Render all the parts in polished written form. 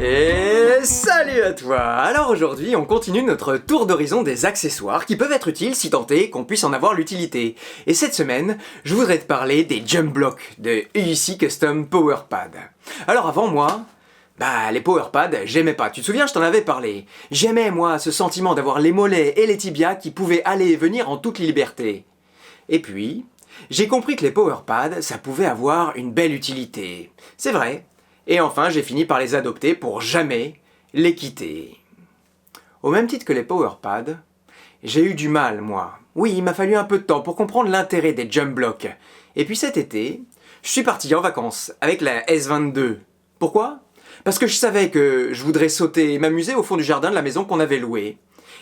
Et salut à toi! Alors aujourd'hui, on continue notre tour d'horizon des accessoires qui peuvent être utiles si tant est qu'on puisse en avoir l'utilité. Et cette semaine, je voudrais te parler des jump blocks de UIC Custom PowerPad. Alors avant moi, les PowerPad, j'aimais pas. Tu te souviens, je t'en avais parlé. J'aimais moi ce sentiment d'avoir les mollets et les tibias qui pouvaient aller et venir en toute liberté. Et puis, j'ai compris que les PowerPad, ça pouvait avoir une belle utilité. C'est vrai. Et enfin, j'ai fini par les adopter pour jamais les quitter. Au même titre que les PowerPad, j'ai eu du mal, moi. Oui, il m'a fallu un peu de temps pour comprendre l'intérêt des jump blocks. Et puis cet été, je suis parti en vacances avec la S22. Pourquoi ? Parce que je savais que je voudrais sauter et m'amuser au fond du jardin de la maison qu'on avait louée.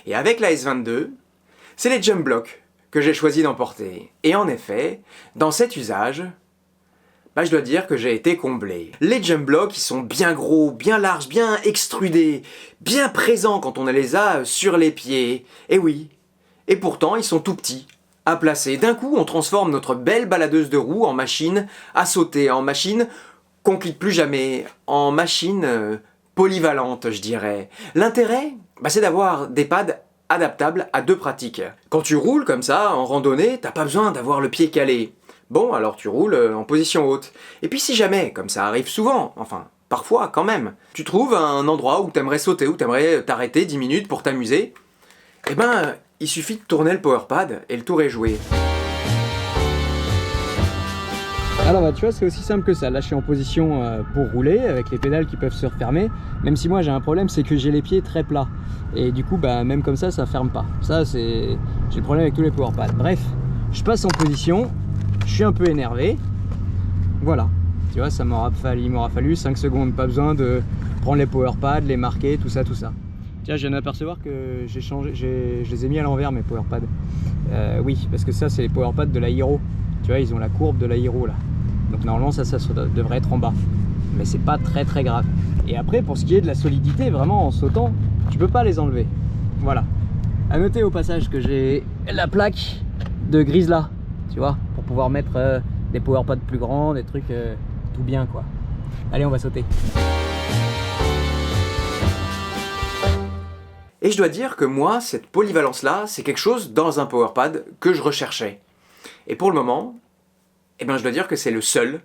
Et avec la S22, c'est les jump blocks que j'ai choisi d'emporter. Et en effet, dans cet usage, je dois dire que j'ai été comblé. Les jump blocks, ils sont bien gros, bien larges, bien extrudés, bien présents quand on les a sur les pieds. Et oui. Et pourtant, ils sont tout petits, à placer. D'un coup, on transforme notre belle baladeuse de roues en machine à sauter, en machine qu'on quitte plus jamais, en machine polyvalente, je dirais. L'intérêt, c'est d'avoir des pads adaptables à deux pratiques. Quand tu roules comme ça, en randonnée, t'as pas besoin d'avoir le pied calé. Bon, alors tu roules en position haute. Et puis si jamais, comme ça arrive souvent, enfin, parfois quand même, tu trouves un endroit où t'aimerais sauter, où t'aimerais t'arrêter 10 minutes pour t'amuser, il suffit de tourner le PowerPad et le tour est joué. Alors tu vois, c'est aussi simple que ça. Là je suis en position pour rouler avec les pédales qui peuvent se refermer. Même si moi j'ai un problème, c'est que j'ai les pieds très plats. Et du coup même comme ça ferme pas. Ça j'ai le problème avec tous les PowerPads. Bref, je passe en position, je suis un peu énervé. Voilà, tu vois, il m'aura fallu 5 secondes. Pas besoin de prendre les PowerPads, les marquer, tout ça. Tiens, je viens d'apercevoir que je les ai mis à l'envers mes PowerPads. Oui, parce que ça c'est les PowerPads de la Hero. Tu vois, ils ont la courbe de la Hero là. Donc normalement ça devrait être en bas. Mais c'est pas très grave. Et après, pour ce qui est de la solidité, vraiment en sautant, tu peux pas les enlever. Voilà. À noter au passage que j'ai la plaque de Grisla, tu vois, pour pouvoir mettre des PowerPads plus grands, des trucs tout bien quoi. Allez, on va sauter. Et je dois dire que moi, cette polyvalence-là, c'est quelque chose dans un PowerPad que je recherchais. Et pour le moment, je dois dire que c'est le seul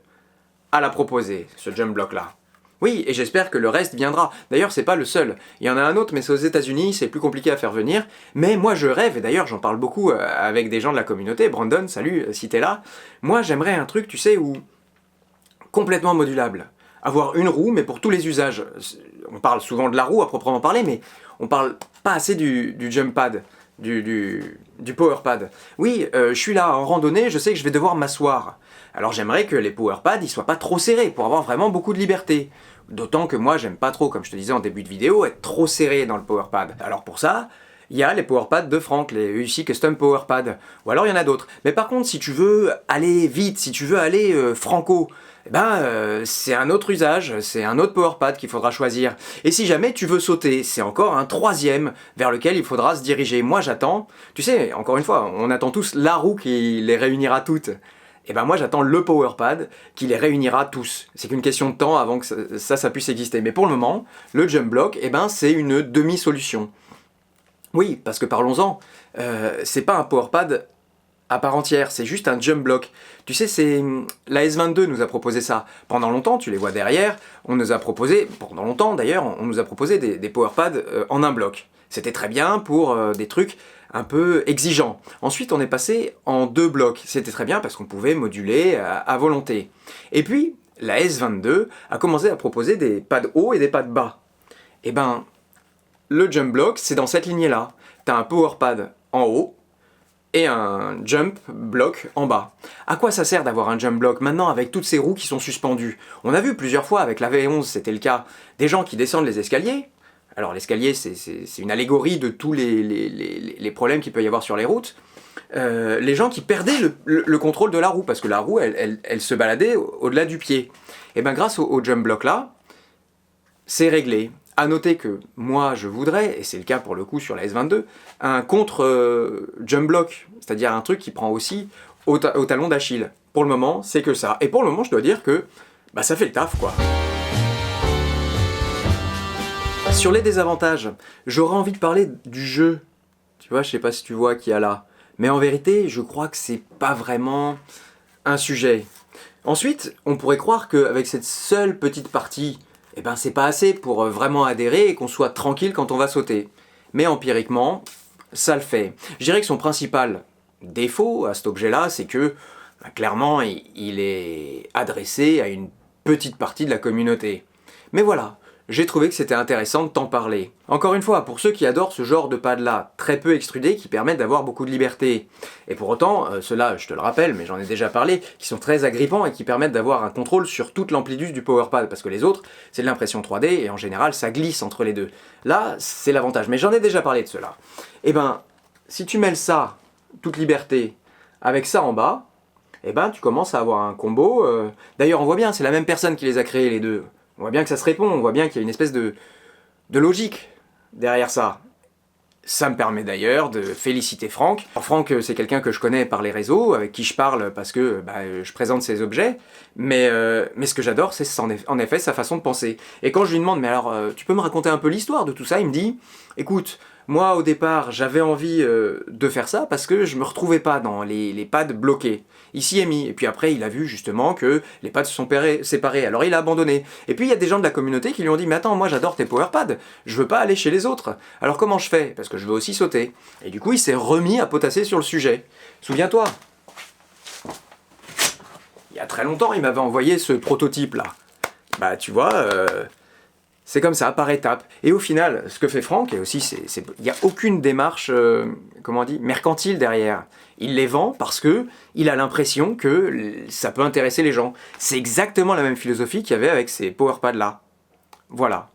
à la proposer, ce jump block-là. Oui, et j'espère que le reste viendra. D'ailleurs, c'est pas le seul. Il y en a un autre, mais c'est aux États-Unis, c'est plus compliqué à faire venir. Mais moi, je rêve, et d'ailleurs, j'en parle beaucoup avec des gens de la communauté. Brandon, salut, si t'es là. Moi, j'aimerais un truc, tu sais, complètement modulable. Avoir une roue, mais pour tous les usages. On parle souvent de la roue à proprement parler, mais on parle pas assez du jump pad. Du PowerPad. Oui, je suis là en randonnée, je sais que je vais devoir m'asseoir. Alors j'aimerais que les PowerPads ils soient pas trop serrés pour avoir vraiment beaucoup de liberté. D'autant que moi j'aime pas trop, comme je te disais en début de vidéo, être trop serré dans le PowerPad. Alors pour ça, il y a les PowerPads de Franck, les UIC Custom PowerPad. Ou alors il y en a d'autres. Mais par contre, si tu veux aller vite, si tu veux aller franco, c'est un autre usage, c'est un autre PowerPad qu'il faudra choisir. Et si jamais tu veux sauter, c'est encore un troisième vers lequel il faudra se diriger. Moi j'attends, tu sais, encore une fois, on attend tous la roue qui les réunira toutes. Et moi j'attends le PowerPad qui les réunira tous. C'est qu'une question de temps avant que ça puisse exister. Mais pour le moment, le jump block, c'est une demi-solution. Oui, parce que parlons-en, c'est pas un PowerPad à part entière, c'est juste un jump block. Tu sais, la S22 nous a proposé ça. Pendant longtemps, tu les vois derrière, on nous a proposé des PowerPads en un bloc. C'était très bien pour des trucs un peu exigeants. Ensuite, on est passé en deux blocs. C'était très bien parce qu'on pouvait moduler à volonté. Et puis, la S22 a commencé à proposer des pads hauts et des pads bas. Le jump block, c'est dans cette lignée-là. Tu as un PowerPad en haut, et un jump block en bas. À quoi ça sert d'avoir un jump block maintenant avec toutes ces roues qui sont suspendues? On a vu plusieurs fois avec la V11, c'était le cas, des gens qui descendent les escaliers. Alors l'escalier, c'est une allégorie de tous les problèmes qu'il peut y avoir sur les routes. Les gens qui perdaient le contrôle de la roue, parce que la roue, elle se baladait au-delà du pied. Et grâce au jump block là, c'est réglé. À noter que moi je voudrais, et c'est le cas pour le coup sur la S22, un contre jump block, c'est-à-dire un truc qui prend aussi au talon d'Achille. Pour le moment, c'est que ça. Et pour le moment, je dois dire que ça fait le taf quoi. Sur les désavantages, j'aurais envie de parler du jeu. Tu vois, je sais pas si tu vois qu'il y a là. Mais en vérité, je crois que c'est pas vraiment un sujet. Ensuite, on pourrait croire qu'avec cette seule petite partie, eh ben c'est pas assez pour vraiment adhérer et qu'on soit tranquille quand on va sauter. Mais empiriquement, ça le fait. Je dirais que son principal défaut à cet objet-là, c'est que clairement, il est adressé à une petite partie de la communauté. Mais voilà, j'ai trouvé que c'était intéressant de t'en parler. Encore une fois, pour ceux qui adorent ce genre de pad-là, très peu extrudés, qui permettent d'avoir beaucoup de liberté. Et pour autant, ceux-là, je te le rappelle, mais j'en ai déjà parlé, qui sont très agrippants et qui permettent d'avoir un contrôle sur toute l'amplitude du PowerPad, parce que les autres, c'est de l'impression 3D, et en général, ça glisse entre les deux. Là, c'est l'avantage, mais j'en ai déjà parlé de ceux-là. Eh ben, si tu mêles ça, toute liberté, avec ça en bas, eh ben, tu commences à avoir un combo. D'ailleurs, on voit bien, c'est la même personne qui les a créés, les deux. On voit bien que ça se répond, on voit bien qu'il y a une espèce de logique derrière ça. Ça me permet d'ailleurs de féliciter Franck. Alors Franck, c'est quelqu'un que je connais par les réseaux, avec qui je parle parce que je présente ses objets, mais ce que j'adore, c'est en effet sa façon de penser. Et quand je lui demande, mais alors, tu peux me raconter un peu l'histoire de tout ça, il me dit, écoute, moi au départ, j'avais envie de faire ça parce que je me retrouvais pas dans les pads bloqués. Il s'y est mis, et puis après il a vu justement que les pads se sont séparés, alors il a abandonné. Et puis il y a des gens de la communauté qui lui ont dit, mais attends, moi j'adore tes powerpads, je veux pas aller chez les autres. Alors comment je fais? Parce que je veux aussi sauter. Et du coup il s'est remis à potasser sur le sujet. Souviens-toi, il y a très longtemps il m'avait envoyé ce prototype là. Bah tu vois, c'est comme ça, par étapes. Et au final, ce que fait Franck, et aussi, il n'y a aucune démarche, comment on dit, mercantile derrière. Il les vend parce que il a l'impression que ça peut intéresser les gens. C'est exactement la même philosophie qu'il y avait avec ces powerpads-là. Voilà.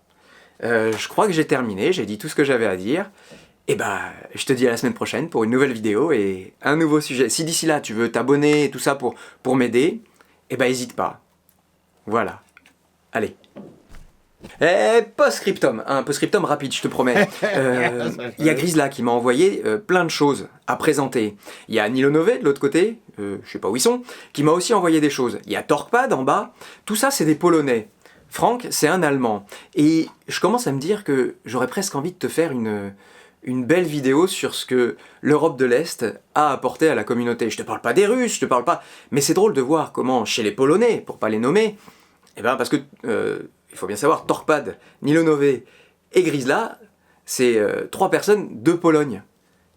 Je crois que j'ai terminé, j'ai dit tout ce que j'avais à dire. Et je te dis à la semaine prochaine pour une nouvelle vidéo et un nouveau sujet. Si d'ici là, tu veux t'abonner et tout ça pour m'aider, n'hésite pas. Voilà. Allez. Post-scriptum, un post-scriptum rapide, je te promets. Il y a Grisla qui m'a envoyé plein de choses à présenter. Il y a Nilonové de l'autre côté, je sais pas où ils sont, qui m'a aussi envoyé des choses. Il y a Torquepad en bas, tout ça c'est des Polonais. Franck, c'est un Allemand. Et je commence à me dire que j'aurais presque envie de te faire une belle vidéo sur ce que l'Europe de l'Est a apporté à la communauté. Je te parle pas des Russes, je te parle pas... Mais c'est drôle de voir comment, chez les Polonais, pour pas les nommer, parce que... il faut bien savoir, Torquepad, Nilonové et Grisla, c'est 3 personnes de Pologne.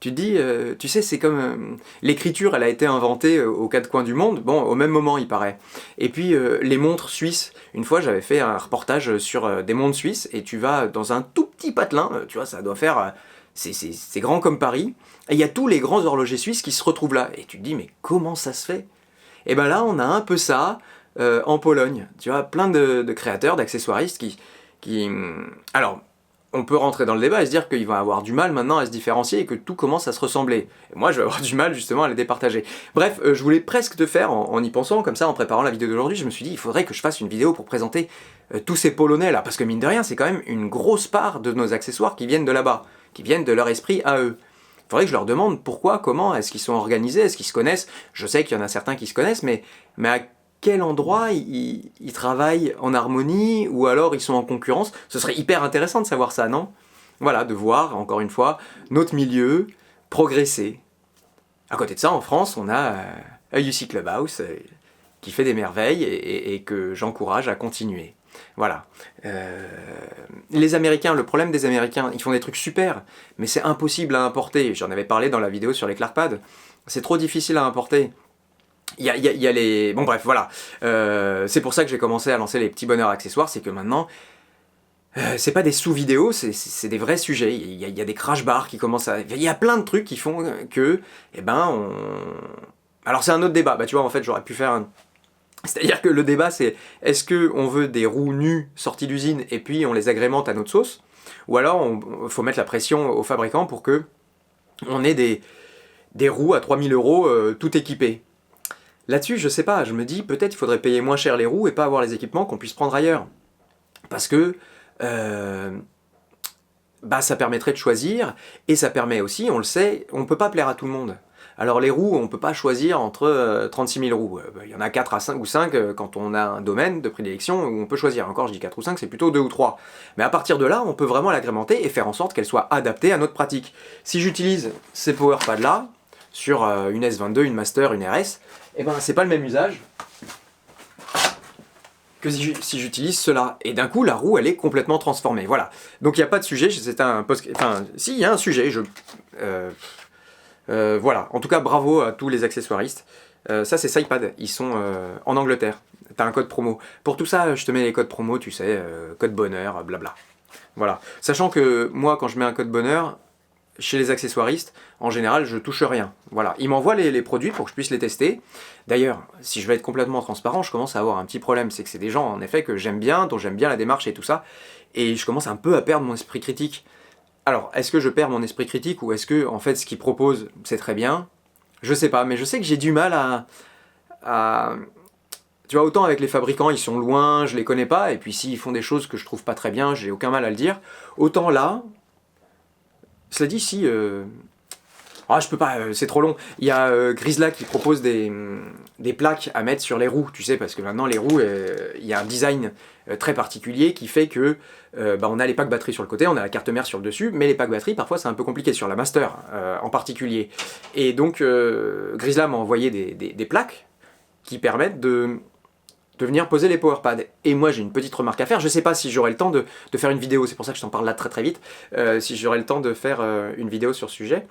Tu te dis, tu sais, c'est comme... l'écriture, elle a été inventée aux 4 coins du monde, bon, au même moment, il paraît. Et puis, les montres suisses. Une fois, j'avais fait un reportage sur des montres suisses, et tu vas dans un tout petit patelin, tu vois, ça doit faire... c'est grand comme Paris, et il y a tous les grands horlogers suisses qui se retrouvent là. Et tu te dis, mais comment ça se fait? Et ben là, on a un peu ça... en Pologne, tu vois, plein de créateurs, d'accessoiristes qui... Alors, on peut rentrer dans le débat et se dire qu'ils vont avoir du mal maintenant à se différencier et que tout commence à se ressembler. Et moi, je vais avoir du mal justement à les départager. Bref, je voulais presque te faire, en y pensant, comme ça, en préparant la vidéo d'aujourd'hui, je me suis dit, il faudrait que je fasse une vidéo pour présenter tous ces Polonais là, parce que mine de rien, c'est quand même une grosse part de nos accessoires qui viennent de là-bas, qui viennent de leur esprit à eux. Il faudrait que je leur demande pourquoi, comment, est-ce qu'ils sont organisés, est-ce qu'ils se connaissent. Je sais qu'il y en a certains qui se connaissent, mais à quel endroit ils travaillent en harmonie ou alors ils sont en concurrence? Ce serait hyper intéressant de savoir ça, non? Voilà, de voir, encore une fois, notre milieu progresser. À côté de ça, en France, on a UC Clubhouse qui fait des merveilles et que j'encourage à continuer. Voilà. Les Américains, le problème des Américains, ils font des trucs super, mais c'est impossible à importer. J'en avais parlé dans la vidéo sur les Clarkpad. C'est trop difficile à importer. Il y a les... Bon bref, voilà. C'est pour ça que j'ai commencé à lancer les petits bonheurs accessoires, c'est que maintenant, c'est pas des sous-vidéos, c'est des vrais sujets. Il y a des crash bars qui commencent à... Il y a plein de trucs qui font que, Alors c'est un autre débat, tu vois, en fait, j'aurais pu faire un... C'est-à-dire que le débat, c'est est-ce qu'on veut des roues nues sorties d'usine et puis on les agrémente à notre sauce? Ou alors, il faut mettre la pression aux fabricants pour que on ait des roues à 3000 € tout équipées. Là-dessus, je sais pas, je me dis peut-être il faudrait payer moins cher les roues et pas avoir les équipements qu'on puisse prendre ailleurs. Parce que ça permettrait de choisir et ça permet aussi, on le sait, on ne peut pas plaire à tout le monde. Alors les roues, on peut pas choisir entre 36 000 roues. Il y en a 4 à 5 ou 5 quand on a un domaine de prédilection où on peut choisir. Encore, je dis 4 ou 5, c'est plutôt 2 ou 3. Mais à partir de là, on peut vraiment l'agrémenter et faire en sorte qu'elle soit adaptée à notre pratique. Si j'utilise ces power pads là, sur une S22, une Master, une RS, et ben c'est pas le même usage que si j'utilise cela. Et d'un coup, la roue, elle est complètement transformée. Voilà. Donc il n'y a pas de sujet, c'est un post... Enfin, si, il y a un sujet, voilà. En tout cas, bravo à tous les accessoiristes. Ça, c'est SidePad. Ils sont en Angleterre. T'as un code promo. Pour tout ça, je te mets les codes promo, tu sais, code bonheur, blabla. Voilà. Sachant que moi, quand je mets un code bonheur, chez les accessoiristes, en général, je touche rien. Voilà. Ils m'envoient les produits pour que je puisse les tester. D'ailleurs, si je vais être complètement transparent, je commence à avoir un petit problème. C'est que c'est des gens, en effet, que j'aime bien, dont j'aime bien la démarche et tout ça. Et je commence un peu à perdre mon esprit critique. Alors, est-ce que je perds mon esprit critique ou est-ce que, en fait, ce qu'ils proposent, c'est très bien? Je sais pas, mais je sais que j'ai du mal à... Tu vois, autant avec les fabricants, ils sont loin, je les connais pas, et puis s'ils font des choses que je trouve pas très bien, j'ai aucun mal à le dire. Autant là, cela dit, si... Ah, je peux pas, c'est trop long. Il y a Grisla qui propose des plaques à mettre sur les roues, tu sais, parce que maintenant les roues, il y a un design très particulier qui fait que on a les packs batterie sur le côté, on a la carte mère sur le dessus, mais les packs batterie, parfois c'est un peu compliqué, sur la Master en particulier. Et donc, Grisla m'a envoyé des plaques qui permettent de venir poser les powerpads. Et moi j'ai une petite remarque à faire, je sais pas si j'aurai le temps de faire une vidéo, c'est pour ça que je t'en parle là très très vite, si j'aurai le temps de faire une vidéo sur ce sujet.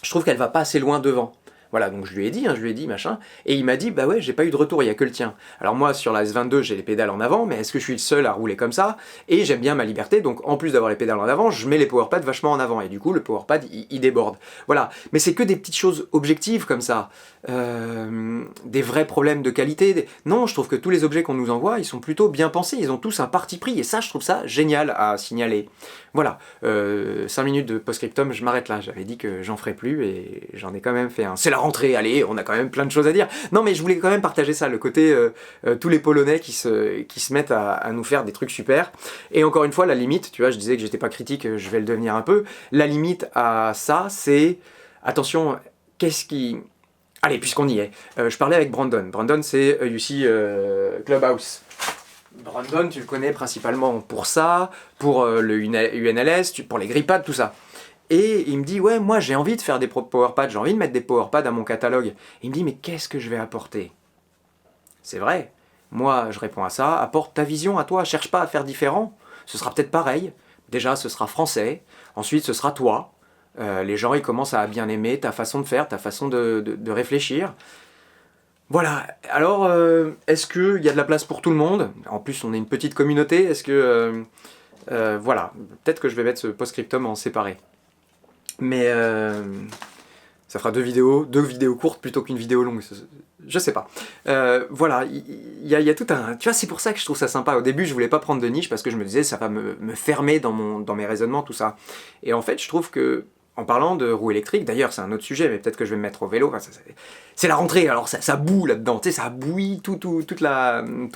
Je trouve qu'elle va pas assez loin devant. Voilà, donc je lui ai dit, machin, et il m'a dit, bah ouais, j'ai pas eu de retour, il y a que le tien. Alors moi, sur la S22, j'ai les pédales en avant, mais est-ce que je suis le seul à rouler comme ça? Et j'aime bien ma liberté, donc en plus d'avoir les pédales en avant, je mets les powerpads vachement en avant, et du coup, le powerpad, il déborde. Voilà, mais c'est que des petites choses objectives comme ça. Des vrais problèmes de qualité. Non, je trouve que tous les objets qu'on nous envoie, ils sont plutôt bien pensés, ils ont tous un parti pris, et ça, je trouve ça génial à signaler. Voilà, 5 minutes de post-scriptum, je m'arrête là, j'avais dit que j'en ferais plus, et j'en ai quand même fait un. C'est la rentrée, allez, on a quand même plein de choses à dire. Non, mais je voulais quand même partager ça, le côté tous les Polonais qui se mettent à nous faire des trucs super. Et encore une fois, la limite, tu vois, je disais que j'étais pas critique, je vais le devenir un peu. La limite à ça, c'est, attention, qu'est-ce qui... Allez, puisqu'on y est, je parlais avec Brandon. Brandon, c'est UC Clubhouse. Brandon, tu le connais principalement pour ça, pour le UNLS, pour les grippads, tout ça. Et il me dit, ouais, moi j'ai envie de faire des powerpads, j'ai envie de mettre des powerpads à mon catalogue. Et il me dit, mais qu'est-ce que je vais apporter? C'est vrai. Moi, je réponds à ça, apporte ta vision à toi, cherche pas à faire différent. Ce sera peut-être pareil. Déjà, ce sera français. Ensuite, ce sera toi. Les gens, ils commencent à bien aimer ta façon de faire, ta façon de réfléchir. Voilà. Alors, est-ce qu'il y a de la place pour tout le monde? En plus, on est une petite communauté. Est-ce que... voilà. Peut-être que je vais mettre ce post-scriptum en séparé. Mais ça fera deux vidéos courtes plutôt qu'une vidéo longue. Je sais pas. Voilà, il y a tout un... Tu vois, c'est pour ça que je trouve ça sympa. Au début, je voulais pas prendre de niche parce que je me disais ça va me fermer dans mes raisonnements, tout ça. Et en fait, je trouve que, en parlant de roues électriques, d'ailleurs, c'est un autre sujet, mais peut-être que je vais me mettre au vélo. Enfin, c'est la rentrée, alors ça boue là-dedans. Tu sais, ça bouille tout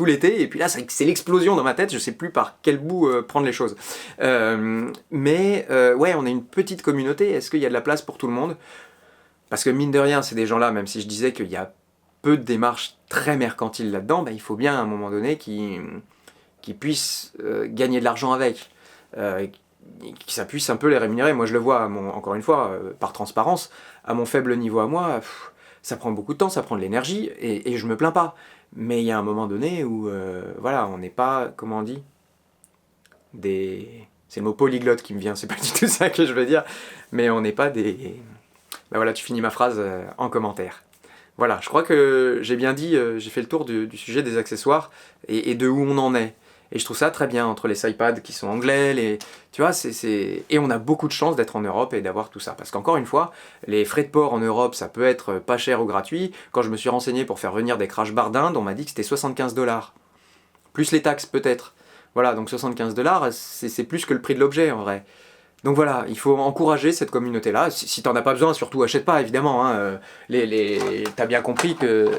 l'été. Et puis là, c'est l'explosion dans ma tête. Je sais plus par quel bout prendre les choses. Ouais, on est une petite communauté. Est-ce qu'il y a de la place pour tout le monde? Parce que mine de rien, c'est des gens-là, même si je disais qu'il y a peu de démarches très mercantiles là-dedans, bah, il faut bien à un moment donné qu'ils puissent gagner de l'argent avec, que ça puisse un peu les rémunérer. Moi je le vois, encore une fois, par transparence, à mon faible niveau à moi, ça prend beaucoup de temps, ça prend de l'énergie, et je me plains pas. Mais il y a un moment donné où, voilà, on n'est pas, comment on dit, c'est le mot polyglotte qui me vient, c'est pas du tout ça que je veux dire, mais on n'est pas des... Ben voilà, tu finis ma phrase en commentaire. Voilà, je crois que j'ai bien dit, j'ai fait le tour du sujet des accessoires et de où on en est. Et je trouve ça très bien entre les SidePads qui sont anglais, tu vois, et on a beaucoup de chance d'être en Europe et d'avoir tout ça. Parce qu'encore une fois, les frais de port en Europe, ça peut être pas cher ou gratuit. Quand je me suis renseigné pour faire venir des crash bars d'Inde, on m'a dit que c'était 75$. Plus les taxes peut-être. Voilà, donc 75$, c'est plus que le prix de l'objet en vrai. Donc voilà, il faut encourager cette communauté-là. Si t'en as pas besoin, surtout achète pas, évidemment. Hein. T'as bien compris que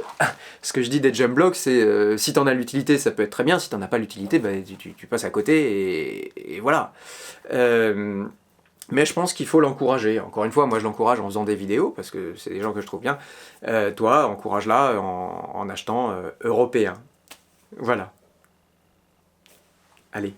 ce que je dis des jump blocks, c'est si t'en as l'utilité, ça peut être très bien. Si t'en as pas l'utilité, bah, tu passes à côté et voilà. Mais je pense qu'il faut l'encourager. Encore une fois, moi je l'encourage en faisant des vidéos, parce que c'est des gens que je trouve bien. Toi, encourage-la en achetant européen. Voilà. Allez.